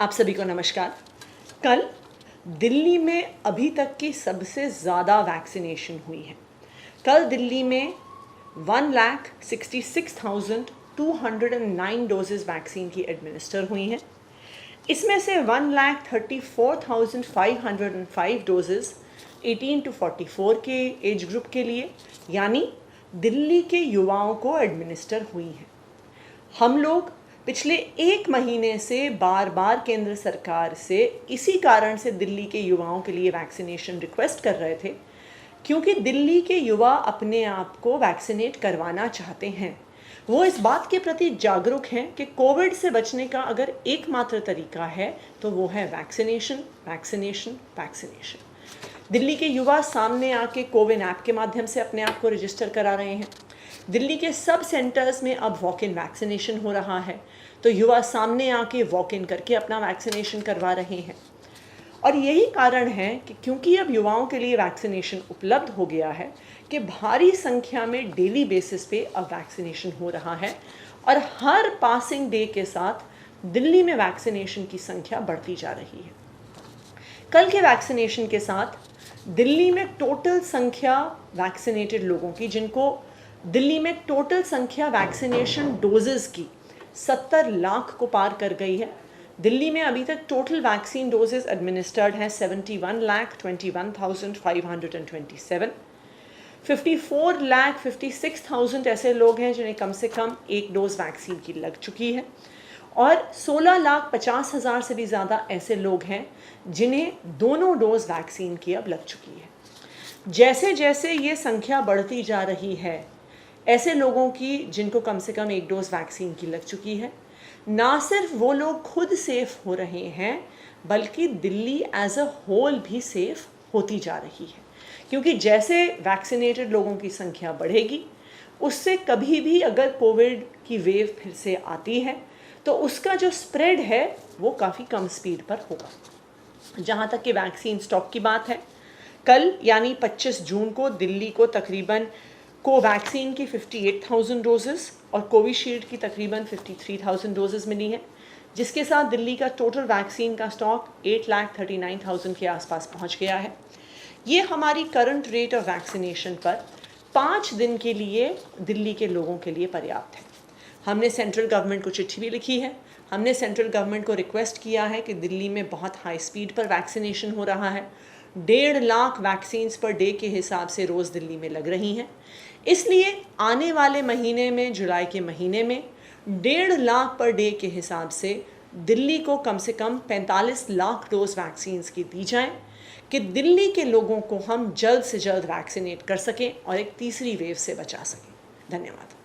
आप सभी को नमस्कार। कल दिल्ली में अभी तक की सबसे ज़्यादा वैक्सीनेशन हुई है। कल दिल्ली में 1,66,209 डोजेज़ वैक्सीन की एडमिनिस्टर हुई हैं। इसमें से 1,34,505 डोजेज़ 18 to 44 के एज ग्रुप के लिए यानी दिल्ली के युवाओं को एडमिनिस्टर हुई हैं। हम लोग पिछले एक महीने से बार बार केंद्र सरकार से इसी कारण से दिल्ली के युवाओं के लिए वैक्सीनेशन रिक्वेस्ट कर रहे थे, क्योंकि दिल्ली के युवा अपने आप को वैक्सीनेट करवाना चाहते हैं। वो इस बात के प्रति जागरूक हैं कि कोविड से बचने का अगर एकमात्र तरीका है तो वो है वैक्सीनेशन, वैक्सीनेशन, वैक्सीनेशन। दिल्ली के युवा सामने आके कोविन ऐप के माध्यम से अपने आप को रजिस्टर करा रहे हैं। दिल्ली के सब सेंटर्स में अब वॉक इन वैक्सीनेशन हो रहा है, तो युवा सामने आके वॉक इन करके अपना वैक्सीनेशन करवा रहे हैं। और यही कारण है कि क्योंकि अब युवाओं के लिए वैक्सीनेशन उपलब्ध हो गया है कि भारी संख्या में डेली बेसिस पे अब वैक्सीनेशन हो रहा है और हर पासिंग डे के साथ दिल्ली में वैक्सीनेशन की संख्या बढ़ती जा रही है। कल के वैक्सीनेशन के साथ दिल्ली में टोटल संख्या वैक्सीनेटेड लोगों की, जिनको दिल्ली में टोटल संख्या वैक्सीनेशन डोजेज़ की 70 लाख को पार कर गई है। दिल्ली में अभी तक टोटल वैक्सीन डोजेज़ एडमिनिस्टर्ड हैं 71,21,527। 54,56,000 ऐसे लोग हैं जिन्हें कम से कम एक डोज वैक्सीन की लग चुकी है और 16,50,000 से भी ज़्यादा ऐसे लोग हैं जिन्हें दोनों डोज वैक्सीन की अब लग चुकी है। जैसे जैसे ये संख्या बढ़ती जा रही है ऐसे लोगों की जिनको कम से कम एक डोज वैक्सीन की लग चुकी है, ना सिर्फ वो लोग खुद सेफ हो रहे हैं बल्कि दिल्ली एज अ होल भी सेफ होती जा रही है, क्योंकि जैसे वैक्सीनेटेड लोगों की संख्या बढ़ेगी उससे कभी भी अगर कोविड की वेव फिर से आती है तो उसका जो स्प्रेड है वो काफ़ी कम स्पीड पर होगा। जहाँ तक कि वैक्सीन स्टॉक की बात है, कल यानी 25 जून को दिल्ली को तकरीबन कोवैक्सीन की 58,000 डोजेज़ और कोविशील्ड की तकरीबन 53,000 डोजेज़ मिली हैं, जिसके साथ दिल्ली का टोटल वैक्सीन का स्टॉक 8,39,000 के आसपास पहुंच गया है। ये हमारी करंट रेट ऑफ वैक्सीनेशन पर 5 दिन के लिए दिल्ली के लोगों के लिए पर्याप्त है। हमने सेंट्रल गवर्नमेंट को चिट्ठी भी लिखी है। हमने सेंट्रल गवर्नमेंट को रिक्वेस्ट किया है कि दिल्ली में बहुत हाई स्पीड पर वैक्सीनेशन हो रहा है। 1.5 लाख वैक्सीन्स पर डे के हिसाब से रोज़ दिल्ली में लग रही हैं, इसलिए आने वाले महीने में, जुलाई के महीने में 1.5 लाख पर डे के हिसाब से दिल्ली को कम से कम 45 लाख डोज वैक्सीन्स की दी जाएं कि दिल्ली के लोगों को हम जल्द से जल्द वैक्सीनेट कर सकें और एक तीसरी वेव से बचा सकें। धन्यवाद।